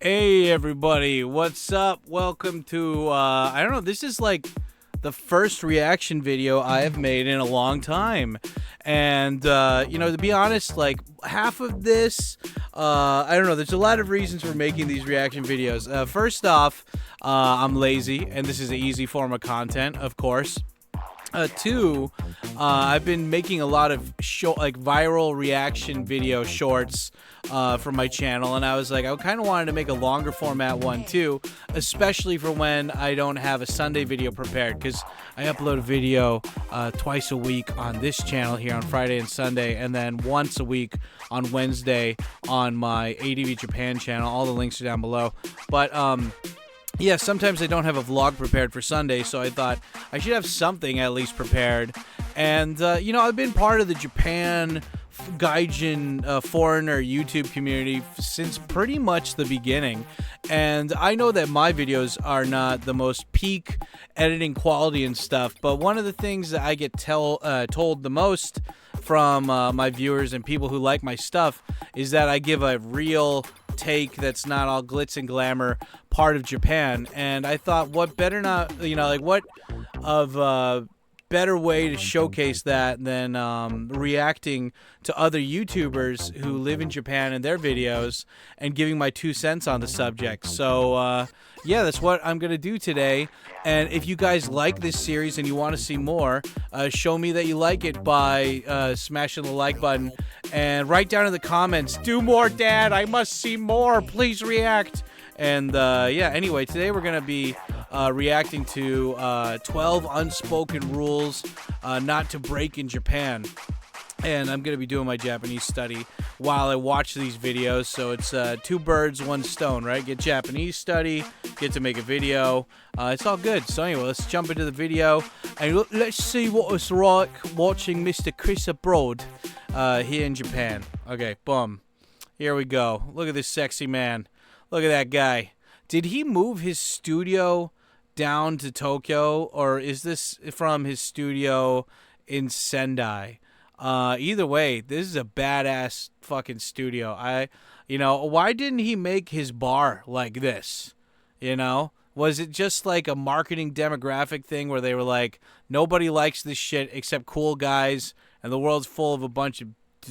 Hey everybody, what's up? Welcome to, I don't know, this is like the first reaction video I have made in a long time. And, to be honest, like half of this, I don't know, there's a lot of reasons for making these reaction videos. First off, I'm lazy, and this is an easy form of content, of course. Two, I've been making a lot of viral reaction video shorts for my channel, and I was like, I kind of wanted to make a longer format one too, especially for when I don't have a Sunday video prepared, because I upload a video twice a week on this channel here on Friday and Sunday, and then once a week on Wednesday on my ADV Japan channel. All the links are down below. But yeah, sometimes I don't have a vlog prepared for Sunday, so I thought I should have something at least prepared. And, I've been part of the Japan Gaijin foreigner YouTube community since pretty much the beginning. And I know that my videos are not the most peak editing quality and stuff, but one of the things that I get told the most from my viewers and people who like my stuff is that I give a real take that's not all glitz and glamour part of Japan. And I thought, what better better way to showcase that than reacting to other YouTubers who live in Japan and their videos and giving my 2 cents on the subject. So yeah, that's what I'm gonna do today. And if you guys like this series and you want to see more, show me that you like it by smashing the like button and write down in the comments, "Do more, Dad, I must see more, please react." And yeah, anyway, today we're gonna be reacting to 12 unspoken rules not to break in Japan. And I'm going to be doing my Japanese study while I watch these videos. So it's 2 birds, 1 stone, right? Get Japanese study, get to make a video. It's all good. So anyway, let's jump into the video. And let's see what it's like watching Mr. Chris abroad here in Japan. Okay, boom. Here we go. Look at this sexy man. Look at that guy. Did he move his studio down to Tokyo, or is this from his studio in Sendai? Either way, this is a badass fucking studio. Why didn't he make his bar like this? Was it just like a marketing demographic thing where they were like, nobody likes this shit except cool guys, and the world's full of a bunch of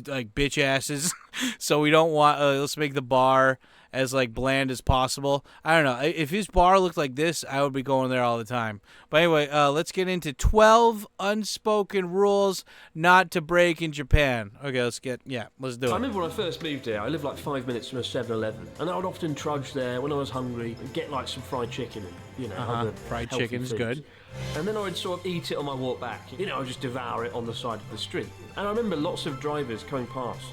like bitch asses, so we don't want, let's make the bar as like bland as possible. I don't know. If his bar looked like this, I would be going there all the time. But anyway, let's get into 12 unspoken rules not to break in Japan. Okay, let's do it. I remember when I first moved here, I lived like 5 minutes from a 7-Eleven, and I would often trudge there when I was hungry and get like some fried chicken and, other fried healthy chicken's foods. good. And then I would sort of eat it on my walk back. I would just devour it on the side of the street. And I remember lots of drivers coming past,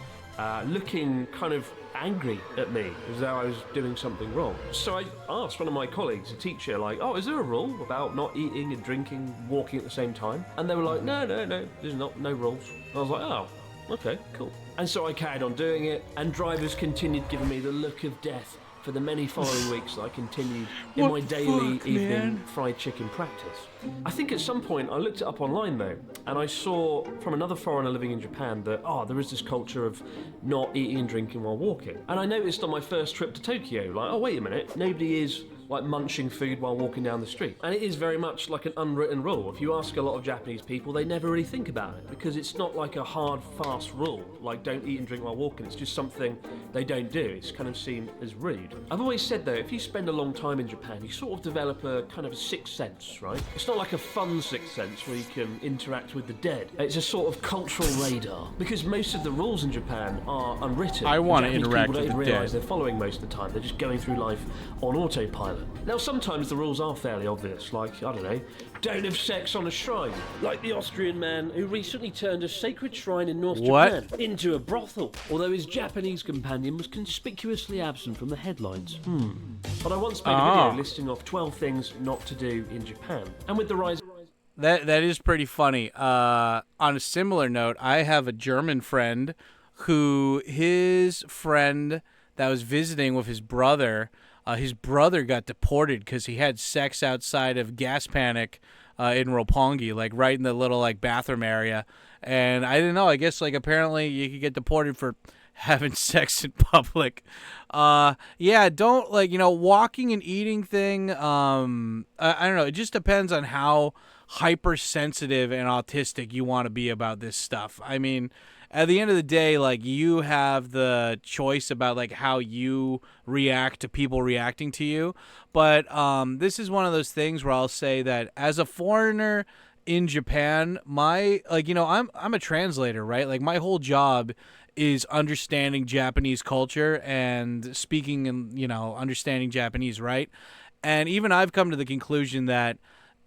looking kind of angry at me as though I was doing something wrong. So I asked one of my colleagues, a teacher, like, "Oh, is there a rule about not eating and drinking, walking at the same time?" And they were like, no, there's no rules. And I was like, oh, okay, cool. And so I carried on doing it, and drivers continued giving me the look of death for the many following weeks that I continued in my daily evening fried chicken practice. I think at some point I looked it up online though, and I saw from another foreigner living in Japan that, there is this culture of not eating and drinking while walking. And I noticed on my first trip to Tokyo, like, oh wait a minute, nobody is like munching food while walking down the street. And it is very much like an unwritten rule. If you ask a lot of Japanese people, they never really think about it, because it's not like a hard, fast rule, like don't eat and drink while walking. It's just something they don't do. It's kind of seen as rude. I've always said though, if you spend a long time in Japan, you sort of develop a kind of a sixth sense, right? It's not like a fun sixth sense where you can interact with the dead. It's a sort of cultural radar, because most of the rules in Japan are unwritten. I want to interact with the dead. People don't realise they're following most of the time. They're just going through life on autopilot. Now, sometimes the rules are fairly obvious, like, I don't know, don't have sex on a shrine, like the Austrian man who recently turned a sacred shrine in North Japan into a brothel, although his Japanese companion was conspicuously absent from the headlines. But I once made a video listing off 12 things not to do in Japan, and with the rise... That is pretty funny. On a similar note, I have a German friend who, his friend that was visiting with his brother got deported because he had sex outside of Gas Panic in Roppongi, like right in the little like bathroom area. And I didn't know. I guess like apparently you could get deported for having sex in public. Yeah, don't like, walking and eating thing. I don't know. It just depends on how hypersensitive and autistic you want to be about this stuff. I mean, at the end of the day, like, you have the choice about like how you react to people reacting to you. But this is one of those things where I'll say that as a foreigner in Japan, I'm a translator, right? Like, my whole job is understanding Japanese culture and speaking and, understanding Japanese, right? And even I've come to the conclusion that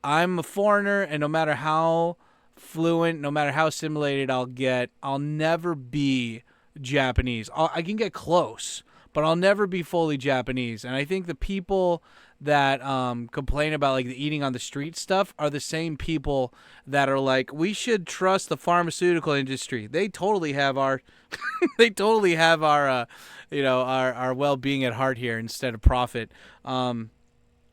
I'm a foreigner, and no matter how fluent, no matter how assimilated I'll get, I'll never be Japanese. I can get close, but I'll never be fully Japanese. And I think the people that complain about like the eating on the street stuff are the same people that are like, we should trust the pharmaceutical industry. They totally have our our well-being at heart here instead of profit.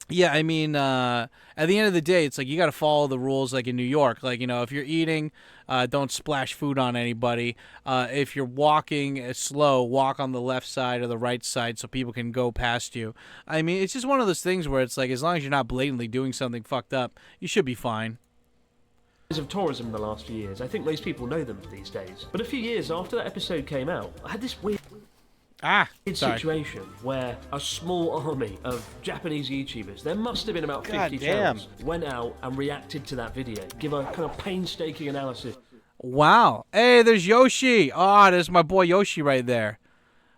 Yeah, I mean, at the end of the day, it's like you got to follow the rules like in New York. Like, if you're eating, don't splash food on anybody. If you're walking slow, walk on the left side or the right side so people can go past you. I mean, it's just one of those things where it's like, as long as you're not blatantly doing something fucked up, you should be fine. Of tourism in the last few years, I think most people know them these days. But a few years after that episode came out, I had this weird situation where a small army of Japanese YouTubers, there must have been about 50 channels, went out and reacted to that video, give a kind of painstaking analysis. Wow. Hey, there's Yoshi. There's my boy Yoshi right there.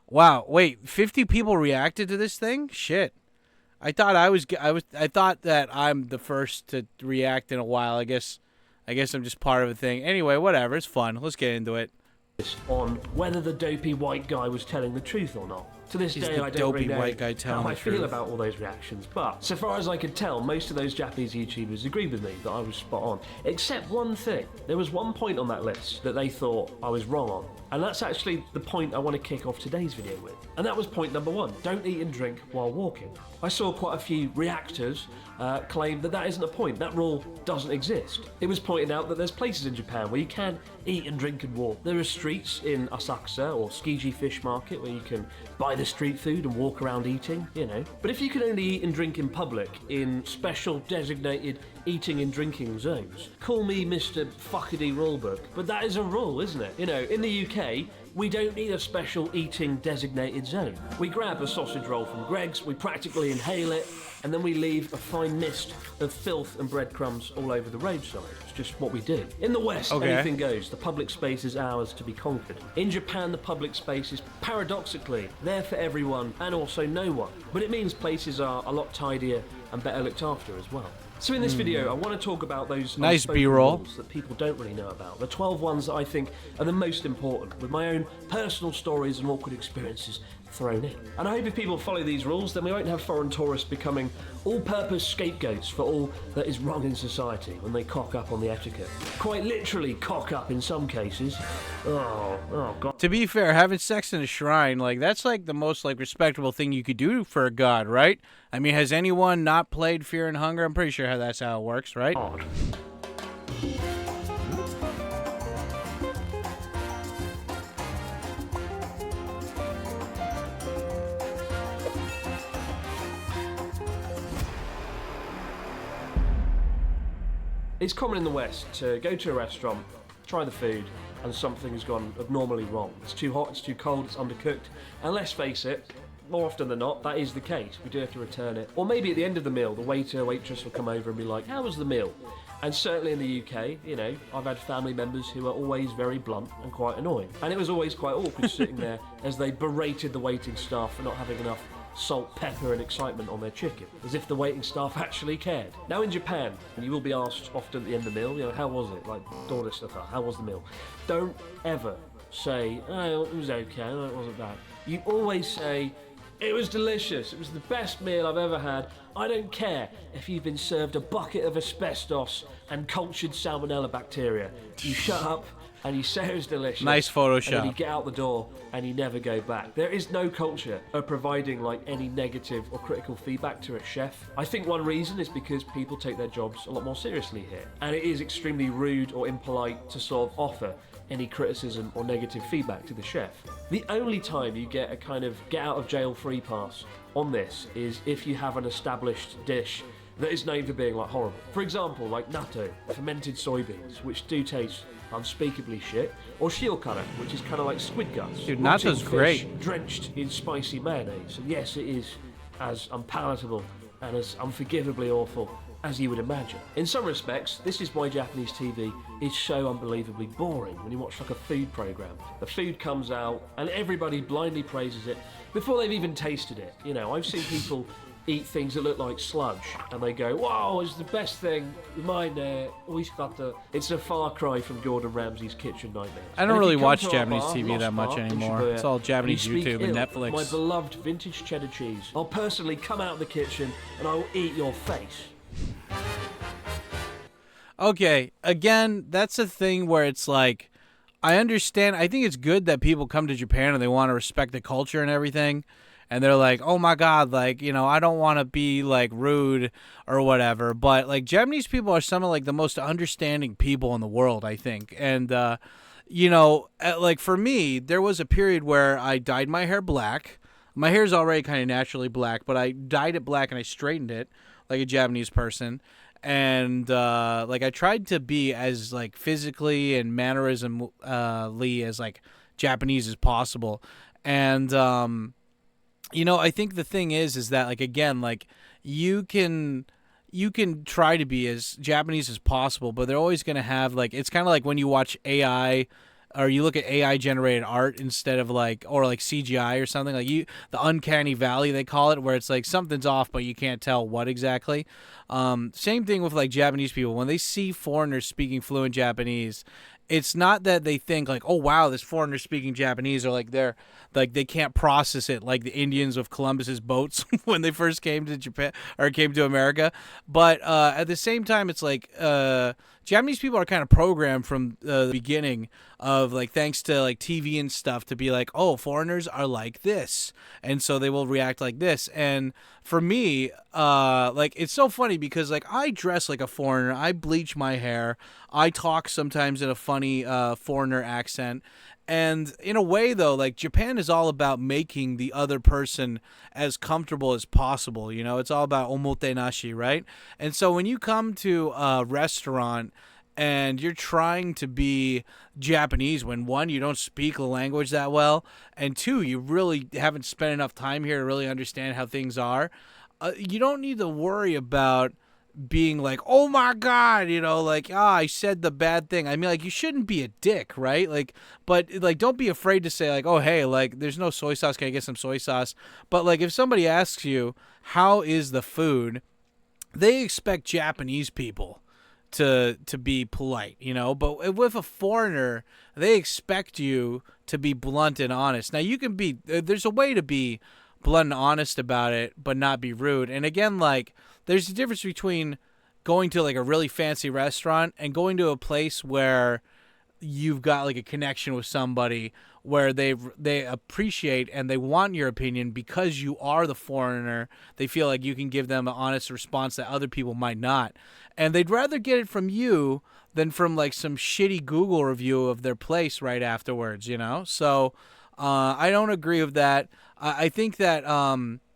Wow. Wait, 50 people reacted to this thing? Shit. I thought I thought that I'm the first to react in a while. I guess I'm just part of a thing. Anyway, whatever. It's fun. Let's get into it. On whether the dopey white guy was telling the truth or not. To this day, I don't really know how I feel about all those reactions, but so far as I could tell, most of those Japanese YouTubers agreed with me that I was spot on. Except one thing. There was one point on that list that they thought I was wrong on, and that's actually the point I want to kick off today's video with. And that was point number 1. Don't eat and drink while walking. I saw quite a few reactors claim that isn't a point. That rule doesn't exist. It was pointed out that there's places in Japan where you can eat and drink and walk. There are streets in Asakusa or Tsukiji Fish Market where you can buy the street food and walk around eating, But if you can only eat and drink in public in special designated eating and drinking zones, call me Mr. Fuckity Rulebook, but that is a rule, isn't it? In the UK, we don't need a special eating designated zone. We grab a sausage roll from Greg's, we practically inhale it, and then we leave a fine mist of filth and breadcrumbs all over the roadside. It's just what we do. In the West, anything goes. The public space is ours to be conquered. In Japan, the public space is paradoxically there for everyone and also no one. But it means places are a lot tidier and better looked after as well. So in this video, I want to talk about those nice B-roll rules that people don't really know about. The 12 ones that I think are the most important, with my own personal stories and awkward experiences thrown in. And I hope if people follow these rules, then we won't have foreign tourists becoming all-purpose scapegoats for all that is wrong in society when they cock up on the etiquette. Quite literally cock up in some cases. Oh God. To be fair, having sex in a shrine, that's the most respectable thing you could do for a god, right? I mean, has anyone not played Fear and Hunger? I'm pretty sure that's how it works, right? God. It's common in the West to go to a restaurant, try the food, and something has gone abnormally wrong. It's too hot, it's too cold, it's undercooked, and let's face it, more often than not, that is the case. We do have to return it. Or maybe at the end of the meal, the waiter or waitress will come over and be like, how was the meal? And certainly in the UK, I've had family members who are always very blunt and quite annoying. And it was always quite awkward sitting there as they berated the waiting staff for not having enough salt, pepper and excitement on their chicken, as if the waiting staff actually cared. Now in Japan, you will be asked often at the end of the meal, how was it? How was the meal? Don't ever say, oh, it was okay, no, it wasn't bad. You always say, it was delicious, it was the best meal I've ever had. I don't care if you've been served a bucket of asbestos and cultured salmonella bacteria. You shut up and you say it was delicious. Nice Photoshop. And then you get out the door and you never go back. There is no culture of providing like any negative or critical feedback to a chef. I think one reason is because people take their jobs a lot more seriously here, and it is extremely rude or impolite to sort of offer any criticism or negative feedback to the chef. The only time you get a kind of get out of jail free pass on this is if you have an established dish that is known for being like horrible. For example, like natto, fermented soybeans, which do taste unspeakably shit, or shiokara, which is kind of like squid guts. Dude, natto's great. Drenched in spicy mayonnaise. And yes, it is as unpalatable and as unforgivably awful as you would imagine. In some respects, this is why Japanese TV is so unbelievably boring when you watch like a food program. The food comes out and everybody blindly praises it before they've even tasted it. You know, I've seen people eat things that look like sludge and they go, wow, it's the best thing. Mine, it's a far cry from Gordon Ramsay's kitchen nightmares. I don't really watch Japanese TV that much anymore. It's all Japanese YouTube and Netflix. My beloved vintage cheddar cheese. I'll personally come out of the kitchen and I will eat your face. Okay, again, that's a thing where it's like, I understand. I think it's good that people come to Japan and they want to respect the culture and everything. And they're like, oh my God, like, you know, I don't want to be like rude or whatever. But like Japanese people are some of like the most understanding people in the world, I think. And, you know, like for me, there was a period where I dyed my hair black. My hair is already kind of naturally black, but I dyed it black and I straightened it like a Japanese person. And like I tried to be as like physically and mannerismly as like Japanese as possible. And you know, I think the thing is that like again, like you can try to be as Japanese as possible, but they're always going to have like, it's kind of like when you watch AI or you look at AI generated art instead of like, or like CGI or something, like the uncanny valley they call it, where it's like something's off but you can't tell what exactly. Same thing with like Japanese people. When they see foreigners speaking fluent Japanese, it's not that they think like, oh wow, this foreigner speaking Japanese, or like they're like they can't process it like the Indians of Columbus's boats when they first came to Japan or came to America. But at the same time, it's like Japanese people are kind of programmed from the beginning of like, thanks to like TV and stuff, to be like, oh, foreigners are like this, and so they will react like this. And for me, like it's so funny because like I dress like a foreigner, I bleach my hair, I talk sometimes in a funny foreigner accent. And in a way, though, like Japan is all about making the other person as comfortable as possible. You know, it's all about omotenashi, right? And so when you come to a restaurant and you're trying to be Japanese, when one, you don't speak the language that well, and two, you really haven't spent enough time here to really understand how things are, you don't need to worry about being like, oh my God, you know, like, I said the bad thing. I mean, like, you shouldn't be a dick, right? Like, but like, don't be afraid to say like, oh, hey, like, there's no soy sauce. Can I get some soy sauce? But like, if somebody asks you, how is the food? They expect Japanese people to be polite, you know, but with a foreigner, they expect you to be blunt and honest. Now you can be, there's a way to be blunt and honest about it, but not be rude. And again, like, there's a difference between going to like a really fancy restaurant and going to a place where you've got like a connection with somebody where they appreciate and they want your opinion because you are the foreigner. They feel like you can give them an honest response that other people might not. And they'd rather get it from you than from like some shitty Google review of their place right afterwards, you know? So I don't agree with that. I think that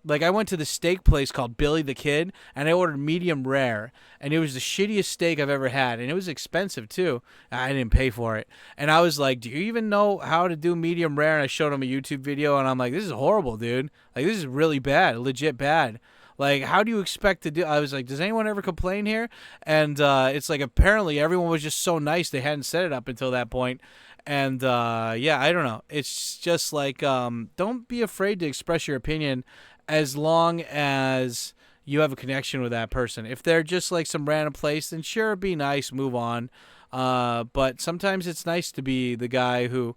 like I went to the steak place called Billy the Kid and I ordered medium rare, and it was the shittiest steak I've ever had, and it was expensive too. I didn't pay for it. And I was like, do you even know how to do medium rare? And I showed him a YouTube video and I'm like, this is horrible, dude. Like, this is really bad, legit bad. Like, how do you expect to do? I was like, does anyone ever complain here? And it's like, apparently everyone was just so nice they hadn't set it up until that point. And yeah, I don't know. It's just like, don't be afraid to express your opinion as long as you have a connection with that person. If they're just like some random place, then sure, be nice, move on. But sometimes it's nice to be the guy who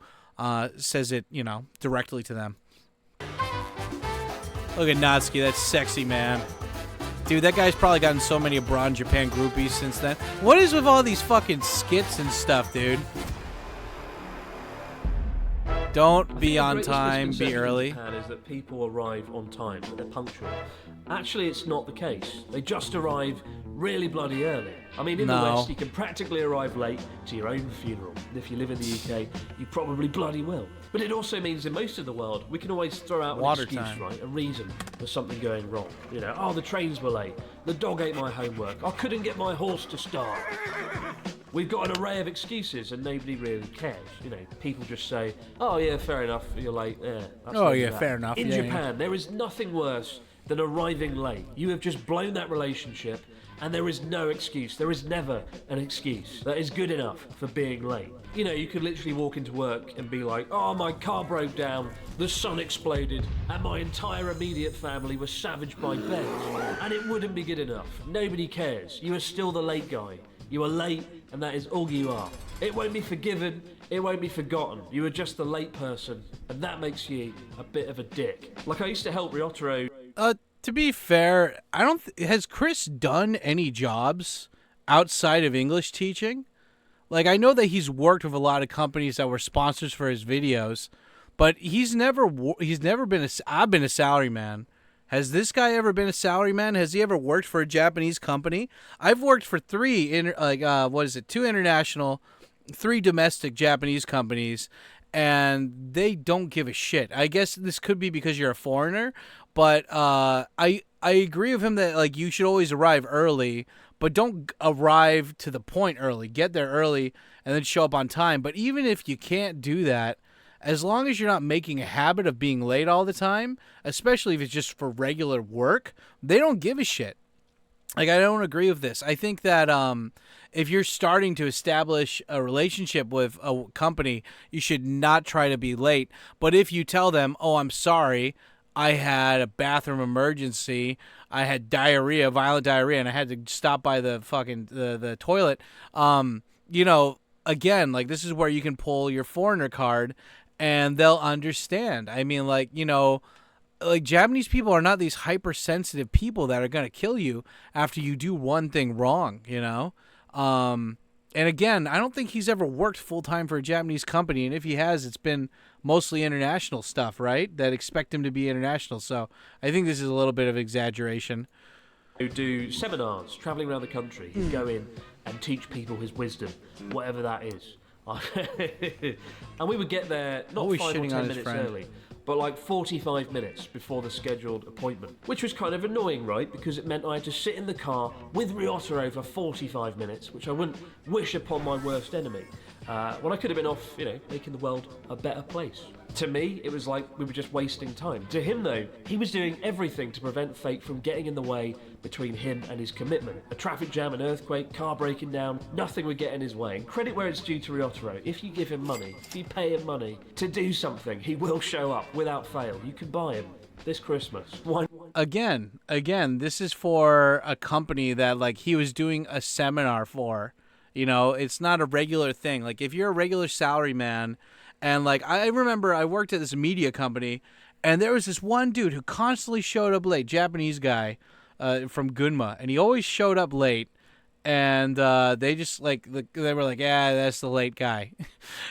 says it, you know, directly to them. Look at Natsuki, that's sexy, man. Dude, that guy's probably gotten so many abroad Japan groupies since then. What is with all these fucking skits and stuff, dude? Don't be The on greatest time, be misconception early. in Japan is that people arrive on time, that they're punctual. Actually, it's not the case. They just arrive really bloody early. I mean, in the No. West, you can practically arrive late to your own funeral. And if you live in the UK, you probably bloody will. But it also means in most of the world, we can always throw out an Water excuse, time. right? A reason for something going wrong. You know, oh, the trains were late. The dog ate my homework. I couldn't get my horse to start. We've got an array of excuses and nobody really cares. You know, people just say, oh yeah, fair enough, you're late. Yeah, that's Oh, the end yeah, of that. fair enough, In yeah, Japan, there is nothing worse than arriving late. You have just blown that relationship and there is no excuse. There is never an excuse that is good enough for being late. You know, you could literally walk into work and be like, oh, my car broke down, the sun exploded, and my entire immediate family was savaged by bears. And it wouldn't be good enough. Nobody cares. You are still the late guy. You are late, and that is all you are. It won't be forgiven, it won't be forgotten. You are just the late person, and that makes you a bit of a dick. Like, I used to help Ryotaro. To be fair, I don't. Has Chris done any jobs outside of English teaching? Like, I know that he's worked with a lot of companies that were sponsors for his videos, but he's never been I've been a salaryman. Has this guy ever been a salaryman? Has he ever worked for a Japanese company? I've worked for two international, 3 domestic Japanese companies, and they don't give a shit. I guess this could be because you're a foreigner, but I agree with him that, like, you should always arrive early, but don't arrive to the point early. Get there early and then show up on time. But even if you can't do that, as long as you're not making a habit of being late all the time, especially if it's just for regular work, they don't give a shit. Like, I don't agree with this. I think that if you're starting to establish a relationship with a company, you should not try to be late. But if you tell them, oh, I'm sorry, I had a bathroom emergency, I had diarrhea, violent diarrhea, and I had to stop by the fucking the toilet, you know, again, like, this is where you can pull your foreigner card and they'll understand. I mean, like, you know, like, Japanese people are not these hypersensitive people that are going to kill you after you do one thing wrong, you know? And again, I don't think he's ever worked full-time for a Japanese company, and if he has, it's been mostly international stuff, right? That expect him to be international, so I think this is a little bit of exaggeration. Who do seminars, travelling around the country, he'd go in and teach people his wisdom, whatever that is. And we would get there not Always 5 or shitting 10 on his minutes friend. early, but like 45 minutes before the scheduled appointment, which was kind of annoying, right? Because it meant I had to sit in the car with Ryotaro for 45 minutes, which I wouldn't wish upon my worst enemy, when I could have been off, you know, making the world a better place. To me, it was like we were just wasting time. To him, though, he was doing everything to prevent fate from getting in the way between him and his commitment. A traffic jam, an earthquake, car breaking down, nothing would get in his way. And credit where it's due to Ryotaro. If you give him money, if you pay him money to do something, he will show up without fail. You can buy him this Christmas. Why? Again, this is for a company that, like, he was doing a seminar for. You know, it's not a regular thing. Like, if you're a regular salaryman, and, like, I remember I worked at this media company, and there was this one dude who constantly showed up late, Japanese guy from Gunma, and he always showed up late, and they just, like, they were like, yeah, that's the late guy.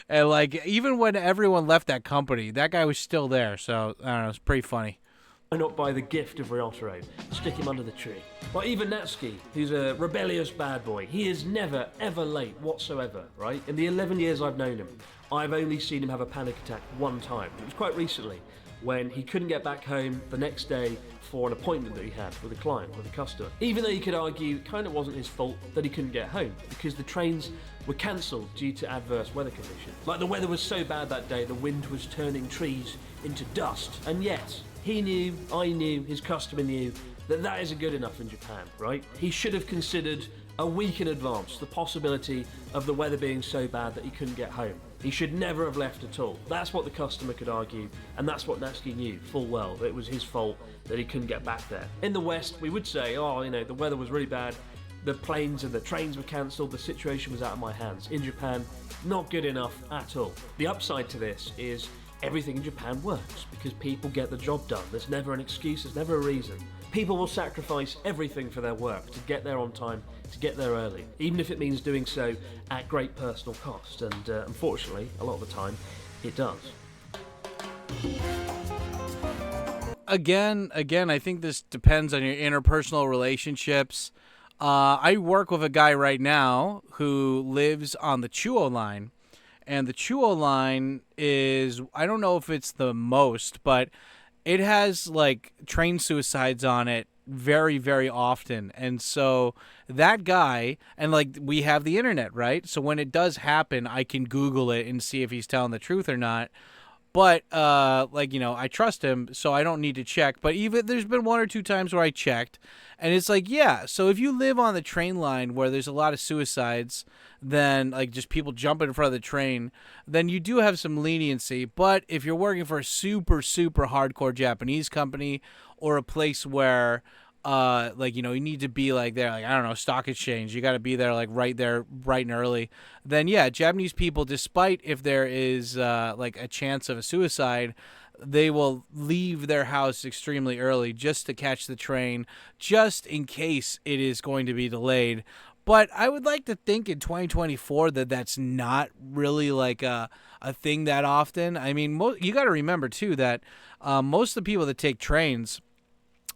And, like, even when everyone left that company, that guy was still there, so, I don't know, it's pretty funny. Why not buy the gift of Ryotaro? Stick him under the tree. Well, even Natsuki, who's a rebellious bad boy, he is never, ever late whatsoever, right? In the 11 years I've known him, I've only seen him have a panic attack one time. It was quite recently, when he couldn't get back home the next day for an appointment that he had with a client, with a customer. Even though you could argue it kind of wasn't his fault that he couldn't get home, because the trains were cancelled due to adverse weather conditions. Like, the weather was so bad that day, the wind was turning trees into dust. And yet, he knew, I knew, his customer knew that that isn't good enough in Japan, right? He should have considered a week in advance the possibility of the weather being so bad that he couldn't get home. He should never have left at all. That's what the customer could argue, and that's what Natsuki knew full well, that it was his fault that he couldn't get back there. In the West, we would say, oh, you know, the weather was really bad, the planes and the trains were cancelled, the situation was out of my hands. In Japan, not good enough at all. The upside to this is everything in Japan works because people get the job done. There's never an excuse, there's never a reason. People will sacrifice everything for their work to get there on time, to get there early, even if it means doing so at great personal cost, and unfortunately, a lot of the time, it does. Again, I think this depends on your interpersonal relationships. I work with a guy right now who lives on the Chuo line, and the Chuo line is, I don't know if it's the most, but it has like train suicides on it very, very often. And so that guy, and like we have the internet, right? So when it does happen, I can Google it and see if he's telling the truth or not. But like, you know, I trust him, so I don't need to check. But even there's been one or two times where I checked, and it's like, yeah. So if you live on the train line where there's a lot of suicides, then like just people jumping in front of the train, then you do have some leniency. But if you're working for a super, super hardcore Japanese company or a place where like, you know, you need to be like there, like, I don't know, stock exchange, you got to be there like right there bright and early, then yeah, Japanese people, despite if there is like a chance of a suicide, they will leave their house extremely early just to catch the train, just in case it is going to be delayed. But I would like to think in 2024 that that's not really like a thing that often. I mean, you got to remember too that most of the people that take trains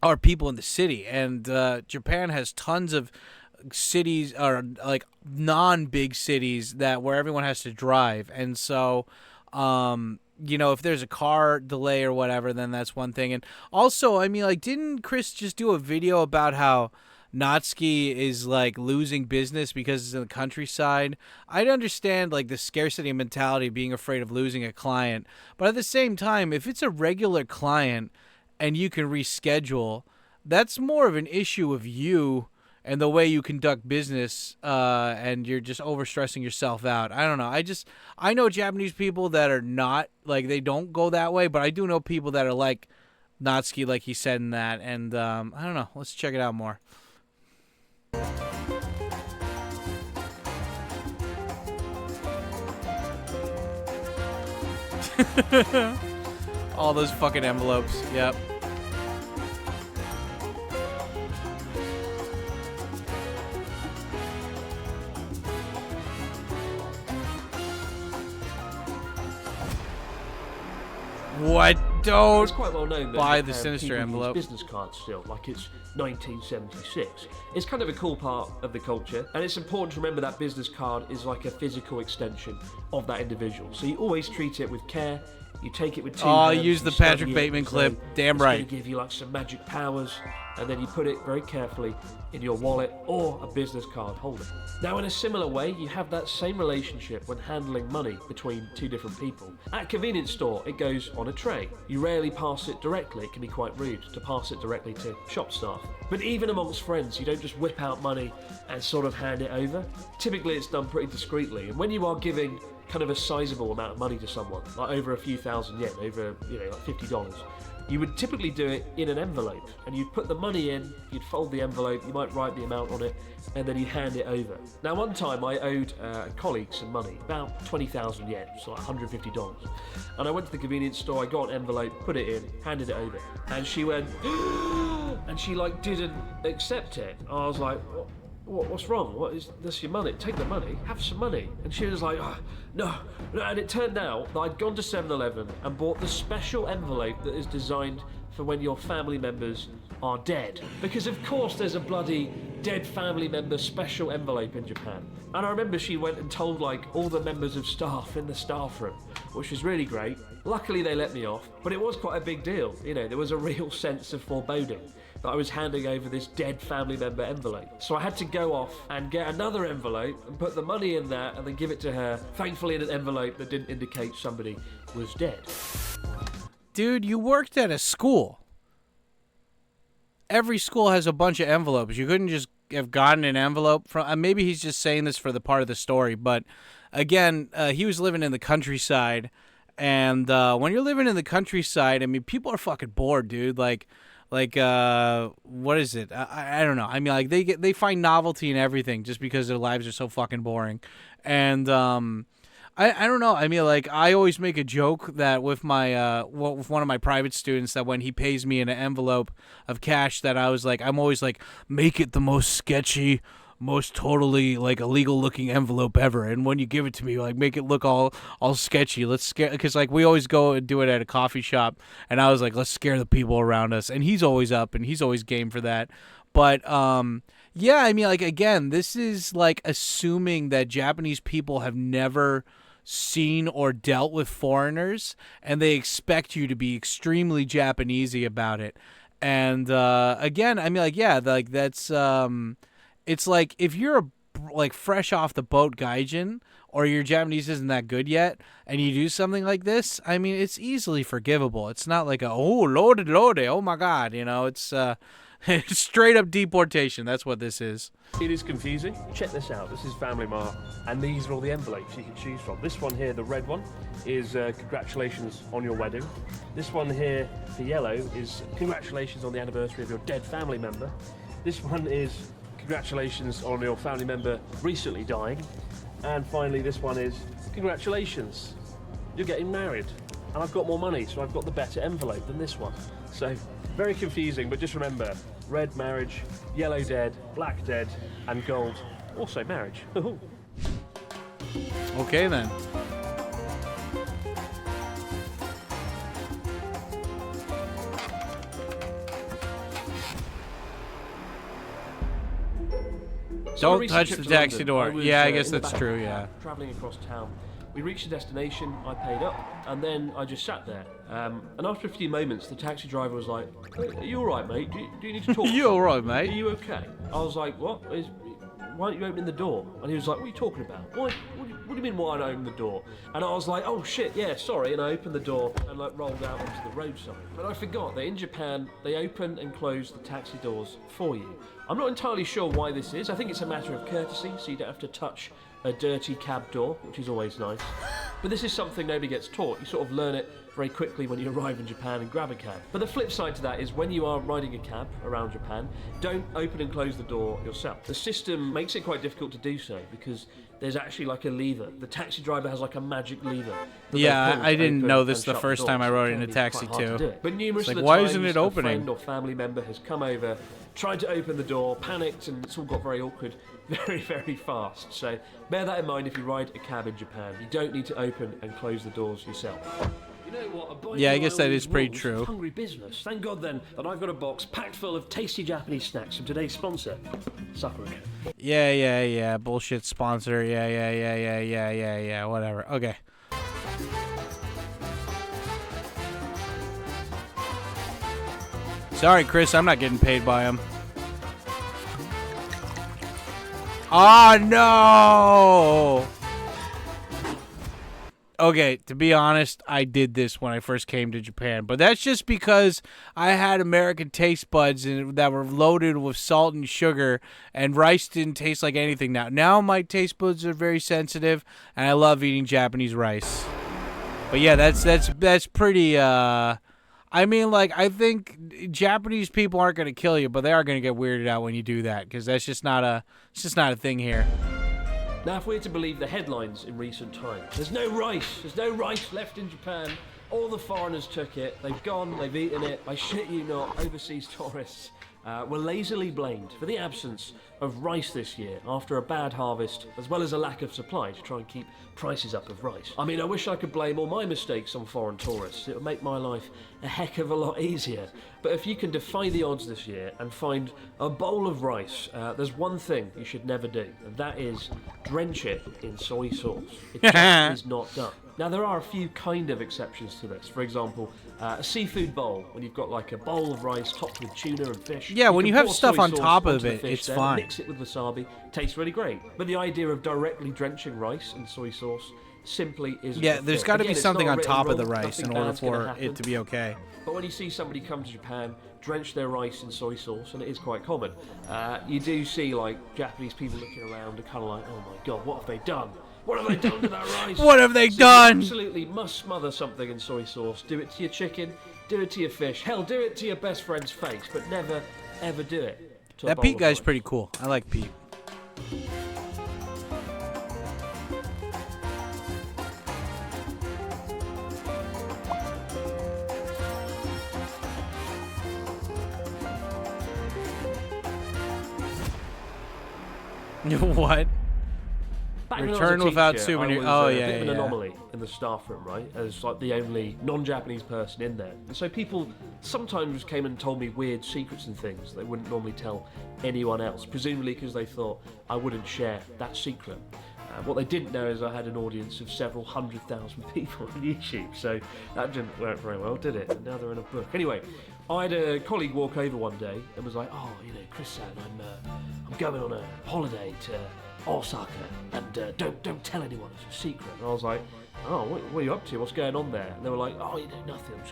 are people in the city, and Japan has tons of cities or like non-big cities that where everyone has to drive, and so you know, if there's a car delay or whatever, then that's one thing. And also, I mean, like, didn't Chris just do a video about how Natsuki is like losing business because it's in the countryside? I'd understand like the scarcity mentality, being afraid of losing a client, but at the same time, if it's a regular client and you can reschedule, that's more of an issue of you and the way you conduct business, and you're just overstressing yourself out. I don't know. I know Japanese people that are not, like, they don't go that way, but I do know people that are like Natsuki, like he said in that, and I don't know. Let's check it out more. All those fucking envelopes. Yep. What? Don't it's quite well known that buy the sinister people envelope. Use business cards still, like it's 1976. It's kind of a cool part of the culture, and it's important to remember that business card is like a physical extension of that individual. So you always treat it with care. You take it with two hands. Use the Patrick Bateman clip. Damn right. It's going to give you like some magic powers, and then you put it very carefully in your wallet or a business card holder. Now, in a similar way, you have that same relationship when handling money between two different people. At a convenience store, it goes on a tray. You rarely pass it directly. It can be quite rude to pass it directly to shop staff. But even amongst friends, you don't just whip out money and sort of hand it over. Typically, it's done pretty discreetly. And when you are giving kind of a sizable amount of money to someone, like over a few thousand yen, over, you know, like $50, you would typically do it in an envelope, and you'd put the money in, you'd fold the envelope, you might write the amount on it, and then you'd hand it over. Now, one time I owed a colleague some money, about 20,000 yen, so like $150. And I went to the convenience store, I got an envelope, put it in, handed it over, and she went, and she like didn't accept it. I was like, what's wrong? What is this? Your money? Take the money. Have some money. And she was like, oh, no. And it turned out that I'd gone to 7-Eleven and bought the special envelope that is designed for when your family members are dead. Because of course there's a bloody dead family member special envelope in Japan. And I remember she went and told like all the members of staff in the staff room, which was really great. Luckily they let me off, but it was quite a big deal. You know, there was a real sense of foreboding that I was handing over this dead family member envelope. So I had to go off and get another envelope and put the money in there and then give it to her, thankfully in an envelope that didn't indicate somebody was dead. Dude, you worked at a school. Every school has a bunch of envelopes. You couldn't just have gotten an envelope from... maybe he's just saying this for the part of the story, but again, he was living in the countryside, and when you're living in the countryside, I mean, people are fucking bored, dude. Like what is it? I don't know. I mean, like they find novelty in everything just because their lives are so fucking boring. And I don't know. I mean, like, I always make a joke that with my with one of my private students, that when he pays me in an envelope of cash, that I'm always like, make it the most sketchy, most totally like illegal looking envelope ever, and when you give it to me, like make it look all sketchy. Let's scare, because like we always go and do it at a coffee shop, and I was like, let's scare the people around us, and he's always up and he's always game for that. But yeah, I mean, like, again, this is like assuming that Japanese people have never seen or dealt with foreigners, and they expect you to be extremely Japanesey about it. And again, I mean, like, yeah, like that's it's like if you're like fresh off the boat gaijin, or your Japanese isn't that good yet, and you do something like this, I mean, it's easily forgivable. It's not like oh loaded, oh my god, you know, it's straight up deportation. That's what this is. It is confusing. Check this out. This is Family Mart, and these are all the envelopes you can choose from. This one here, the red one, is congratulations on your wedding. This one here, the yellow, is congratulations on the anniversary of your dead family member. This one is congratulations on your family member recently dying. And finally, this one is congratulations, you're getting married. And I've got more money, so I've got the better envelope than this one. So, very confusing, but just remember, red marriage, yellow dead, black dead, and gold also marriage. Okay then. Don't touch the taxi door. Yeah, I guess that's true, yeah. Travelling across town. We reached the destination, I paid up, and then I just sat there. And after a few moments, the taxi driver was like, "Hey, are you alright, mate? Do you need to talk? You alright, mate? Are you okay?" I was like, why aren't you opening the door? And he was like, what are you talking about? What do you mean, why aren't I opening the door? And I was like, oh shit, yeah, sorry. And I opened the door and like rolled out onto the roadside. But I forgot that in Japan, they open and close the taxi doors for you. I'm not entirely sure why this is. I think it's a matter of courtesy, so you don't have to touch a dirty cab door, which is always nice. But this is something nobody gets taught. You sort of learn it very quickly when you arrive in Japan and grab a cab. But the flip side to that is when you are riding a cab around Japan, don't open and close the door yourself. The system makes it quite difficult to do so because there's actually like a lever. The taxi driver has like a magic lever. Yeah, I didn't know this the first time I rode in a taxi too. But numerous it's like, of the why times isn't it a opening? friend or family member has come over, tried to open the door, panicked, and it's all got very awkward very, very fast. So bear that in mind if you ride a cab in Japan. You don't need to open and close the doors yourself. You know what? Yeah, I guess that is pretty true. Hungry business. Thank God then that I've got a box packed full of tasty Japanese snacks from today's sponsor, Sakura. Yeah. Bullshit sponsor. Yeah. Whatever. Okay. Sorry, Chris. I'm not getting paid by him. Oh no! Okay, to be honest, I did this when I first came to Japan, but that's just because I had American taste buds that were loaded with salt and sugar, and rice didn't taste like anything now. Now my taste buds are very sensitive, and I love eating Japanese rice. But yeah, that's pretty. I mean, like, I think Japanese people aren't gonna kill you, but they are gonna get weirded out when you do that, because that's just not a thing here. Now, if we're to believe the headlines in recent times, there's no rice left in Japan. All the foreigners took it, they've gone, they've eaten it. I shit you not, overseas tourists were lazily blamed for the absence of rice this year after a bad harvest, as well as a lack of supply to try and keep prices up of rice. I mean, I wish I could blame all my mistakes on foreign tourists. It would make my life a heck of a lot easier. But if you can defy the odds this year and find a bowl of rice, there's one thing you should never do, and that is drench it in soy sauce. It just is not done. Now, there are a few kind of exceptions to this. For example, a seafood bowl, when you've got like a bowl of rice topped with tuna and fish. Yeah, when you have stuff on top of it, it's fine. Mix it with wasabi, tastes really great. But the idea of directly drenching rice in soy sauce simply isn't. Yeah, there's got to be something on top of the rice in order for it to be okay. But when you see somebody come to Japan, drench their rice in soy sauce, and it is quite common, you do see like Japanese people looking around and kind of like, oh my god, what have they done? What have they done to that rice? What have they done? You absolutely must smother something in soy sauce. Do it to your chicken, do it to your fish. Hell, do it to your best friend's face, but never, ever do it to a That bowl Pete of guy's rice. pretty cool. I like Pete. What? Back when I was Return a without teacher, souvenir. I was Oh, a bit of an yeah. anomaly in the staff room, right? As like the only non-Japanese person in there. And so people sometimes came and told me weird secrets and things they wouldn't normally tell anyone else, presumably because they thought I wouldn't share that secret. What they didn't know is I had an audience of several 100,000 people on YouTube, so that didn't work very well, did it? And now they're in a book. Anyway, I had a colleague walk over one day and was like, "Oh, you know, Chris-san, I'm going on a holiday to Osaka, and don't tell anyone, it's a secret." And I was like, "Oh, what are you up to? What's going on there?" And they were like, "Oh, you know, nothing. I'm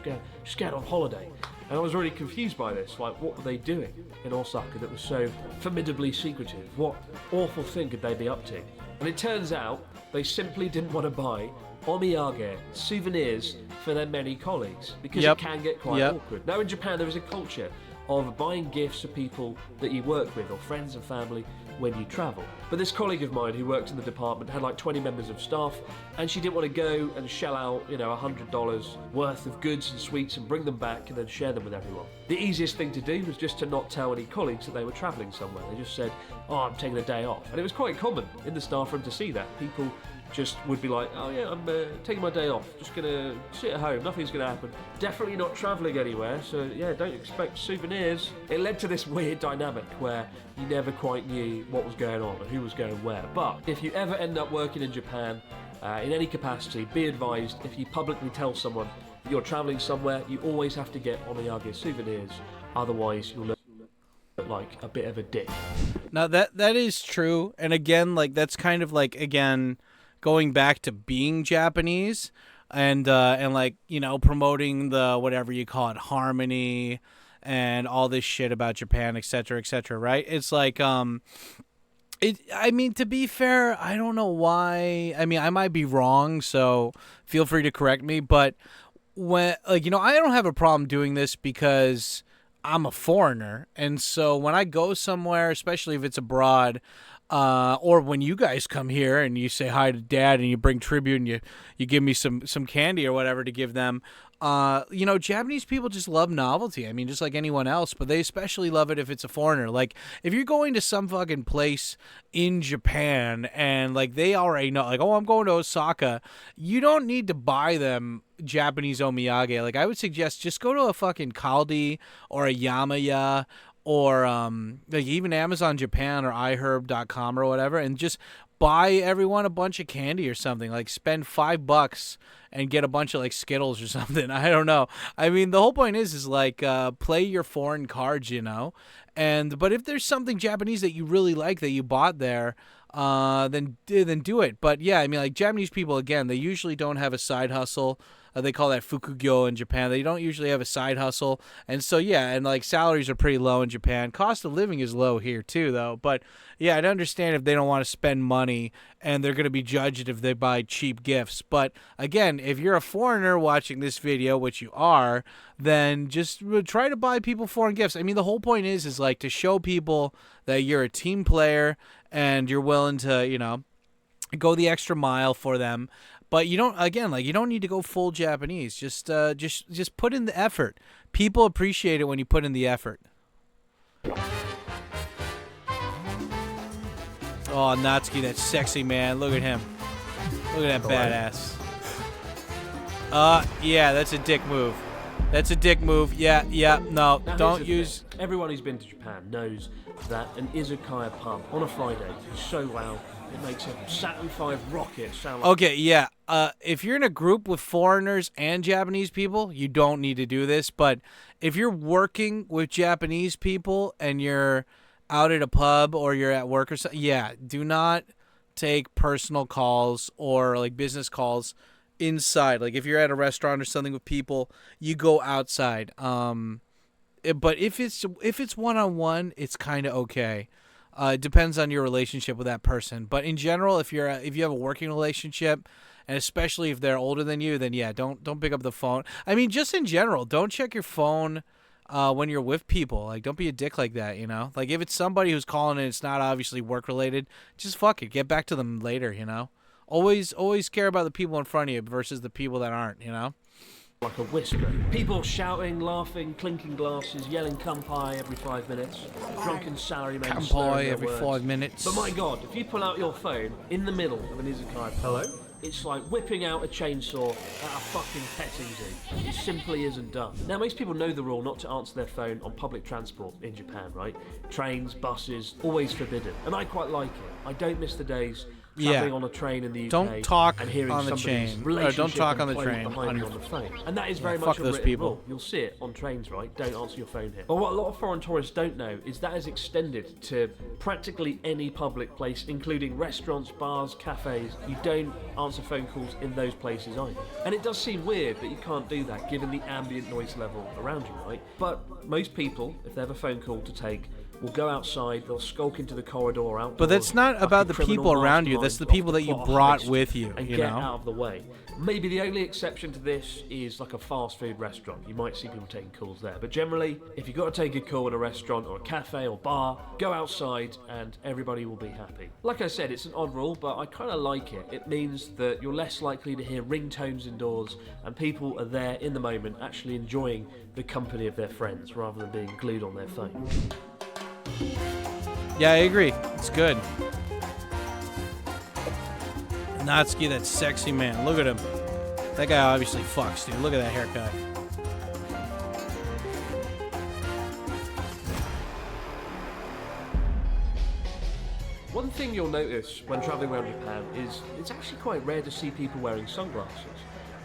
just going on holiday." And I was really confused by this. Like, what were they doing in Osaka that was so formidably secretive? What awful thing could they be up to? And it turns out they simply didn't want to buy omiyage, souvenirs, for their many colleagues, because it can get quite awkward. Now in Japan there is a culture of buying gifts for people that you work with or friends and family when you travel. But this colleague of mine who worked in the department had like 20 members of staff, and she didn't want to go and shell out, you know, $100 worth of goods and sweets and bring them back and then share them with everyone. The easiest thing to do was just to not tell any colleagues that they were travelling somewhere. They just said, "Oh, I'm taking a day off." And it was quite common in the staff room to see that. People just would be like, "Oh yeah, I'm taking my day off, just gonna sit at home, nothing's gonna happen, definitely not travelling anywhere, so yeah, don't expect souvenirs." It led to this weird dynamic where you never quite knew what was going on and who was going where. But if you ever end up working in Japan in any capacity, be advised, if you publicly tell someone that you're travelling somewhere, you always have to get omiyage souvenirs, otherwise you'll look like a bit of a dick. Now that is true, and again, like that's kind of like, again, going back to being Japanese and like, you know, promoting the whatever you call it, harmony and all this shit about Japan, etc., right? It's like I mean, to be fair, I don't know why. I mean, I might be wrong, so feel free to correct me, but when, like, you know, I don't have a problem doing this because I'm a foreigner, and so when I go somewhere, especially if it's abroad, or when you guys come here and you say hi to Dad and you bring tribute and you give me some candy or whatever to give them, you know, Japanese people just love novelty. I mean, just like anyone else, but they especially love it if it's a foreigner. Like, if you're going to some fucking place in Japan and, like, they already know, like, "Oh, I'm going to Osaka," you don't need to buy them Japanese omiyage. Like, I would suggest just go to a fucking Kaldi or a Yamaya or like even Amazon Japan or iHerb.com or whatever, and just buy everyone a bunch of candy or something. Like, spend $5 and get a bunch of like Skittles or something. I don't know. I mean, the whole point is like play your foreign cards, you know. But if there's something Japanese that you really like that you bought there, then do it. But yeah, I mean, like, Japanese people, again, they usually don't have a side hustle. They call that fukugyo in Japan. They don't usually have a side hustle. And so, yeah, and like salaries are pretty low in Japan. Cost of living is low here too, though. But yeah, I'd understand if they don't want to spend money and they're going to be judged if they buy cheap gifts. But again, if you're a foreigner watching this video, which you are, then just try to buy people foreign gifts. I mean, the whole point is like to show people that you're a team player and you're willing to, you know, go the extra mile for them. But you don't, again, like, you don't need to go full Japanese. Just put in the effort. People appreciate it when you put in the effort. Oh, Natsuki, that sexy man. Look at him. Look at that badass. Yeah, that's a dick move. That's a dick move. Yeah, no, now, don't use... Everyone who's been to Japan knows that an izakaya pub on a Friday is so loud, it makes a Saturn V rocket sound like... Okay, yeah. If you're in a group with foreigners and Japanese people, you don't need to do this. But if you're working with Japanese people and you're out at a pub or you're at work or something, yeah, do not take personal calls or like business calls inside. Like, if you're at a restaurant or something with people, you go outside. But if it's one-on-one, it's kind of okay. It depends on your relationship with that person. But in general, if you have a working relationship, and especially if they're older than you, then yeah, don't pick up the phone. I mean, just in general, don't check your phone when you're with people. Like, don't be a dick like that, you know? Like, if it's somebody who's calling and it's not obviously work-related, just fuck it. Get back to them later, you know? Always care about the people in front of you versus the people that aren't, you know? like a whisper. People shouting, laughing, clinking glasses, yelling "Kampai" every 5 minutes. Drunken salarymen slurring every their 5 words. minutes. But my God, if you pull out your phone in the middle of an izakaya, hello? It's like whipping out a chainsaw at a fucking petting zoo. It simply isn't done. Now, most people know the rule not to answer their phone on public transport in Japan, right? Trains, buses, always forbidden. And I quite like it. I don't miss the days traveling on a train in the UK don't talk and hearing on the somebody's train. relationship Don't talk on the unfold train behind on you your on the phone. And that is very much fuck a those written people. rule. You'll see it on trains, right? Don't answer your phone here. But what a lot of foreign tourists don't know is that is extended to practically any public place, including restaurants, bars, cafes. You don't answer phone calls in those places either. And it does seem weird that you can't do that given the ambient noise level around you, right? But most people, if they have a phone call to take, will go outside, they'll skulk into the corridor or outdoors. But that's not about the people around you. That's the people that you brought with you, and you get know? out of the way. Maybe the only exception to this is like a fast food restaurant. You might see people taking calls there. But generally, if you've got to take a call at a restaurant or a cafe or bar, go outside and everybody will be happy. Like I said, it's an odd rule, but I kind of like it. It means that you're less likely to hear ringtones indoors and people are there in the moment actually enjoying the company of their friends rather than being glued on their phone. Yeah, I agree. It's good. Natsuki, that sexy man. Look at him. That guy obviously fucks, dude. Look at that haircut. One thing you'll notice when travelling around Japan is it's actually quite rare to see people wearing sunglasses.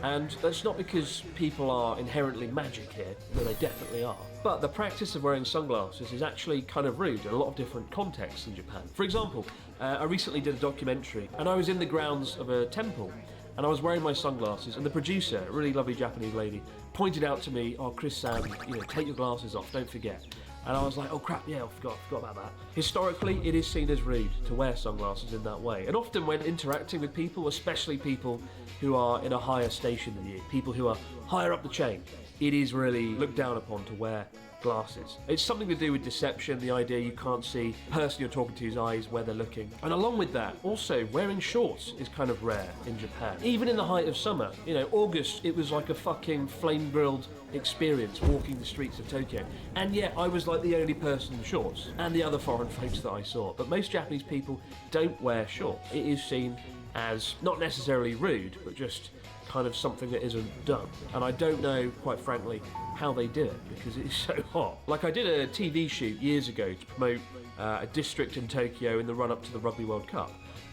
And that's not because people are inherently magic here, though they definitely are. But the practice of wearing sunglasses is actually kind of rude in a lot of different contexts in Japan. For example, I recently did a documentary and I was in the grounds of a temple and I was wearing my sunglasses and the producer, a really lovely Japanese lady, pointed out to me, "Oh, Chris-san, take your glasses off, don't forget." And I was like, oh crap, yeah, I forgot about that. Historically, it is seen as rude to wear sunglasses in that way. And often when interacting with people, especially people who are in a higher station than you, people who are higher up the chain, it is really looked down upon to wear glasses. It's something to do with deception, the idea you can't see the person you're talking to's eyes, where they're looking. And along with that, also wearing shorts is kind of rare in Japan. Even in the height of summer, August, it was like a fucking flame-grilled experience walking the streets of Tokyo. And yet I was like the only person in shorts, and the other foreign folks that I saw. But most Japanese people don't wear shorts. It is seen as not necessarily rude, but just kind of something that isn't done. And I don't know, quite frankly, how they do it because it is so hot. Like I did a TV shoot years ago to promote a district in Tokyo in the run-up to the Rugby World Cup.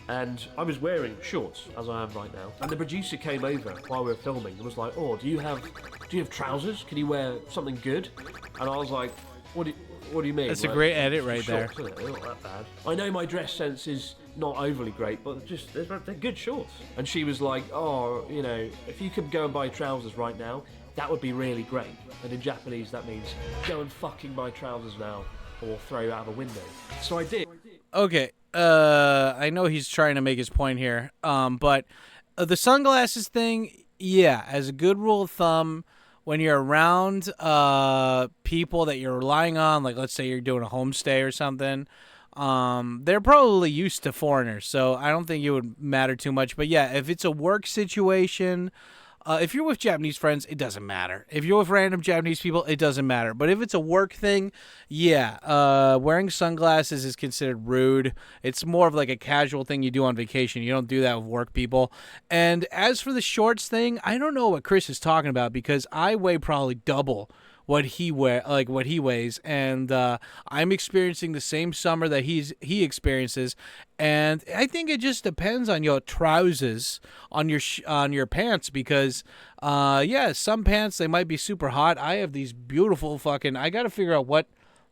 And I was wearing shorts, as I am right now. And the producer came over while we were filming and was like, "Oh, do you have trousers? Can you wear something good?" And I was like, What do you mean?" That's a great edit right there. Shorts, isn't it? They're not that bad. I know my dress sense is not overly great, but just they're good shorts. And she was like, "Oh, if you could go and buy trousers right now, that would be really great." And in Japanese, that means go and fucking buy trousers now, or throw you out of a window. So I did. Okay, I know he's trying to make his point here, but the sunglasses thing, yeah, as a good rule of thumb, when you're around people that you're relying on, like let's say you're doing a homestay or something, they're probably used to foreigners, so I don't think it would matter too much. But yeah, if it's a work situation, if you're with Japanese friends, it doesn't matter. If you're with random Japanese people, it doesn't matter. But if it's a work thing, yeah, wearing sunglasses is considered rude. It's more of like a casual thing you do on vacation. You don't do that with work people. And as for the shorts thing, I don't know what Chris is talking about because I weigh probably double what he weighs, and I'm experiencing the same summer that he experiences, and I think it just depends on your trousers, on your pants, because some pants they might be super hot. I have these beautiful I gotta figure out what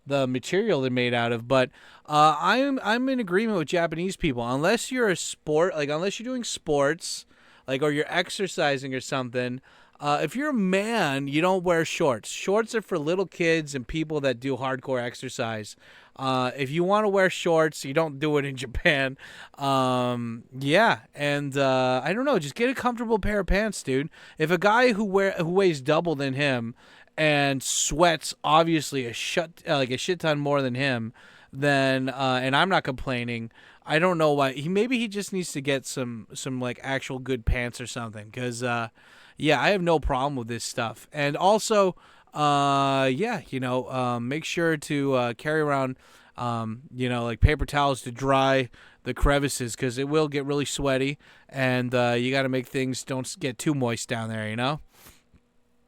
the material they're made out of, but I'm in agreement with Japanese people. Unless you're unless you're doing sports, or you're exercising or something. If you're a man, you don't wear shorts. Shorts are for little kids and people that do hardcore exercise. If you want to wear shorts, you don't do it in Japan. Yeah, and I don't know, just get a comfortable pair of pants, dude. If a guy who weighs double than him and sweats obviously a shit ton more than him, then and I'm not complaining. I don't know why. Maybe he just needs to get some like actual good pants or something. Because yeah, I have no problem with this stuff. And also, yeah, make sure to carry around, like paper towels to dry the crevices, because it will get really sweaty, and you got to make things don't get too moist down there.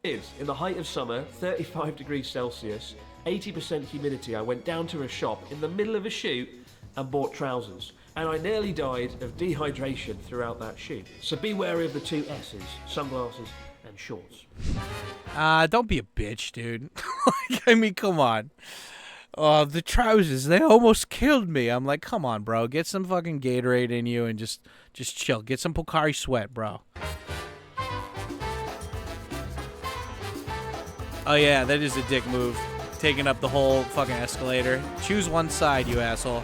In the height of summer, 35 degrees Celsius, 80% humidity, I went down to a shop in the middle of a shoot and bought trousers. And I nearly died of dehydration throughout that shoot. So be wary of the two S's, sunglasses and shorts. Don't be a bitch, dude. I mean, come on. The trousers, they almost killed me. I'm like, come on, bro. Get some fucking Gatorade in you and just chill. Get some Pocari Sweat, bro. Oh, yeah, that is a dick move. Taking up the whole fucking escalator. Choose one side, you asshole.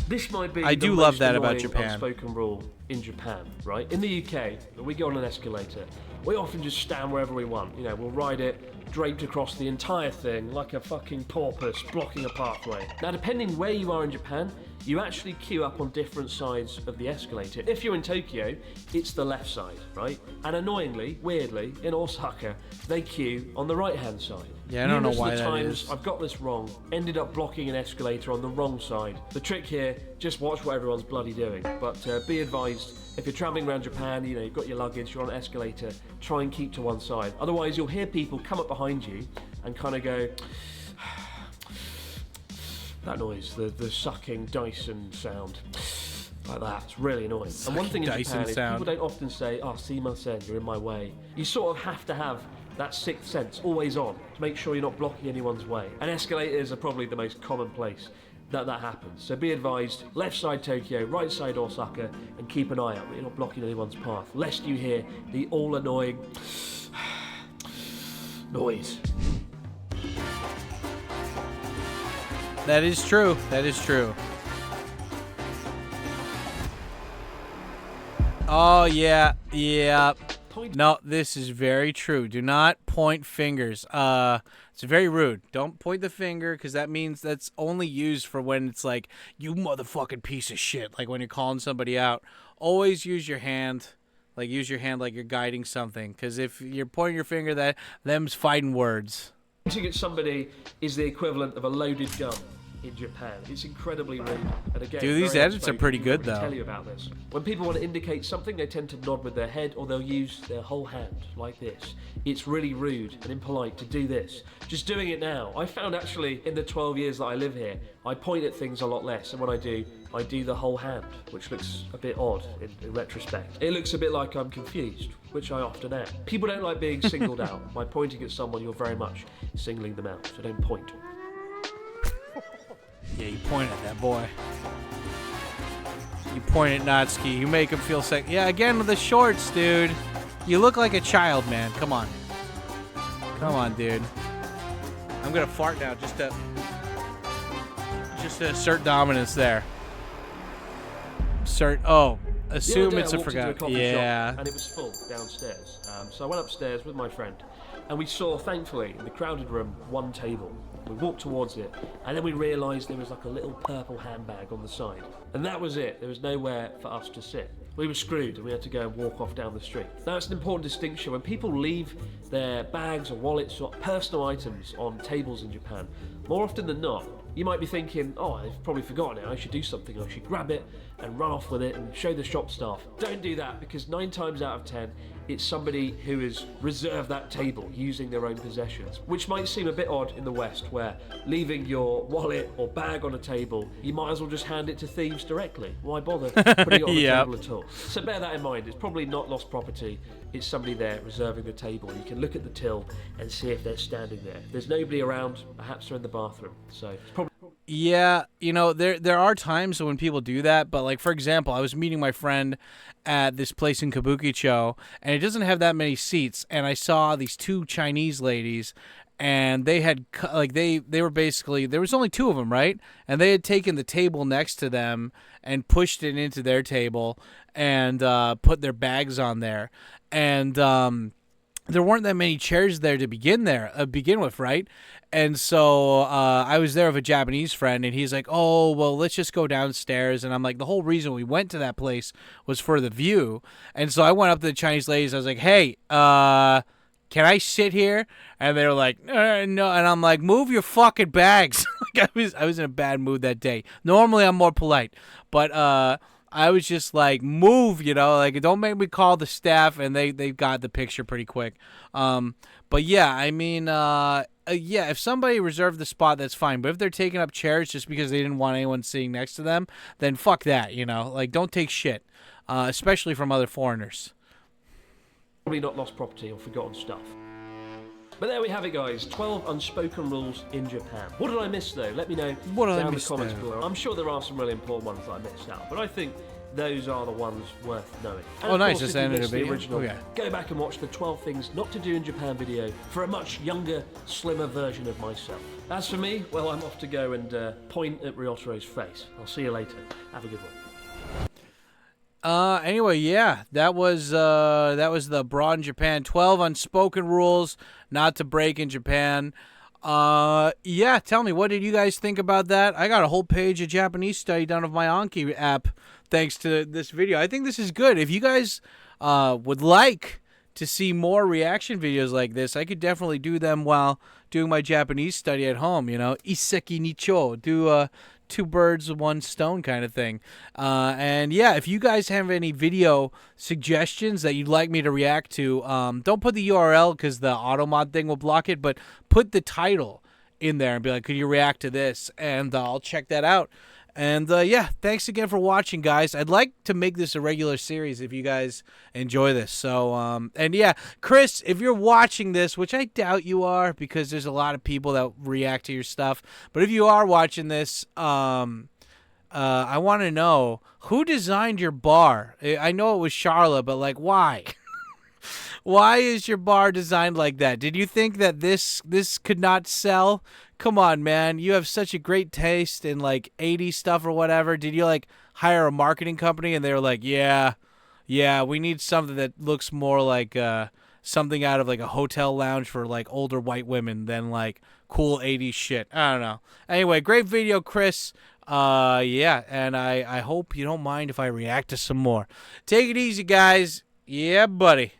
This might be I do the love most that about annoying Japan. unspoken rule in Japan, right? In the UK, when we go on an escalator, we often just stand wherever we want. We'll ride it draped across the entire thing like a fucking porpoise blocking a pathway. Now, depending where you are in Japan, you actually queue up on different sides of the escalator. If you're in Tokyo, it's the left side, right? And annoyingly, weirdly, in Osaka, they queue on the right-hand side. Yeah, I don't know why that times is. I've got this wrong, ended up blocking an escalator on the wrong side. The trick here, just watch what everyone's bloody doing. But be advised, if you're travelling around Japan, you've got your luggage, you're on an escalator, try and keep to one side. Otherwise, you'll hear people come up behind you and kind of go... that noise, the sucking Dyson sound. Like that, it's really annoying. And one thing in Dyson Japan is sound. people don't often say, "Simasen, you're in my way." You sort of have to have that sixth sense always on to make sure you're not blocking anyone's way. And escalators are probably the most common place that happens. So be advised, left side Tokyo, right side Osaka, and keep an eye out that you're not blocking anyone's path, lest you hear the all-annoying noise. That is true. That is true. Oh, yeah. Yeah. No, this is very true. Do not point fingers. It's very rude. Don't point the finger, because that means that's only used for when it's like, you motherfucking piece of shit. Like when you're calling somebody out. Always use your hand. Like, use your hand like you're guiding something. Because if you're pointing your finger, them's fighting words. Pointing at somebody is the equivalent of a loaded gun in Japan. It's incredibly rude. And again, Dude, these very edits are outspoken. pretty People good, can though. Tell you about this. When people want to indicate something, they tend to nod with their head, or they'll use their whole hand like this. It's really rude and impolite to do this. Just doing it now. I found actually in the 12 years that I live here, I point at things a lot less, and when I do the whole hand, which looks a bit odd in retrospect. It looks a bit like I'm confused, which I often am. People don't like being singled out. By pointing at someone, you're very much singling them out, so don't point. Yeah, you point at that boy. You point at Natsuki. You make him feel sick. Yeah, again with the shorts, dude. You look like a child, man. Come on. Come on, dude. I'm gonna fart now just to assert dominance there. Assume it's a forgot. Yeah. And it was full downstairs. So I went upstairs with my friend, and we saw, thankfully, in the crowded room, one table. We walked towards it, and then we realised there was like a little purple handbag on the side. And that was it. There was nowhere for us to sit. We were screwed, and we had to go and walk off down the street. Now, it's an important distinction. When people leave their bags or wallets or personal items on tables in Japan, more often than not, you might be thinking, oh, I've probably forgotten it, I should do something, I should grab it and run off with it and show the shop staff. Don't do that, because 9 times out of 10, it's somebody who has reserved that table using their own possessions, which might seem a bit odd in the West, where leaving your wallet or bag on a table, you might as well just hand it to thieves directly. Why bother putting it on the table at all? So bear that in mind. It's probably not lost property, it's somebody there reserving the table. You can look at the till and see if they're standing there. If there's nobody around, perhaps they're in the bathroom. So it's probably... Yeah, there are times when people do that, but like, for example, I was meeting my friend at this place in Kabukicho, and it doesn't have that many seats, and I saw these 2 Chinese ladies, and they had, like, they were basically, there was only 2 of them, right? And they had taken the table next to them and pushed it into their table and put their bags on there. And there weren't that many chairs there to begin with, right? And so I was there with a Japanese friend, and he's like, oh, well, let's just go downstairs. And I'm like, the whole reason we went to that place was for the view. And so I went up to the Chinese ladies. I was like, hey, can I sit here? And they were like, no. And I'm like, move your fucking bags. Like I was in a bad mood that day. Normally I'm more polite, but I was just like, move, like, don't make me call the staff. And they got the picture pretty quick. But yeah, I mean, yeah, if somebody reserved the spot, that's fine. But if they're taking up chairs just because they didn't want anyone sitting next to them, then fuck that, like, don't take shit, especially from other foreigners. Probably not lost property or forgotten stuff. But there we have it, guys. 12 unspoken rules in Japan. What did I miss, though? Let me know down in the comments below. I'm sure there are some really important ones that I missed out, but I think those are the ones worth knowing. And nice. Course, Just ended a video. Original, go back and watch the 12 things not to do in Japan video for a much younger, slimmer version of myself. As for me, well, I'm off to go and point at Ryotaro's face. I'll see you later. Have a good one. Anyway, yeah, that was the Abroad in Japan 12 unspoken rules not to break in Japan. Yeah, tell me, what did you guys think about that? I got a whole page of Japanese study done of my Anki app thanks to this video. I think this is good. If you guys would like to see more reaction videos like this, I could definitely do them while doing my Japanese study at home, Iseki Nicho, do two birds with one stone kind of thing. And yeah, if you guys have any video suggestions that you'd like me to react to, don't put the URL because the automod thing will block it, but put the title in there and be like, could you react to this? And I'll check that out. And yeah, thanks again for watching, guys. I'd like to make this a regular series if you guys enjoy this. So, and yeah, Chris, if you're watching this, which I doubt you are because there's a lot of people that react to your stuff, but if you are watching this, I want to know who designed your bar. I know it was Charlotte, but like, why? Why is your bar designed like that? Did you think that this could not sell? Come on, man. You have such a great taste in like 80s stuff or whatever. Did you like hire a marketing company and they were like, yeah, we need something that looks more like something out of like a hotel lounge for like older white women than like cool 80s shit. I don't know. Anyway, great video, Chris. Yeah, and I hope you don't mind if I react to some more. Take it easy, guys. Yeah, buddy.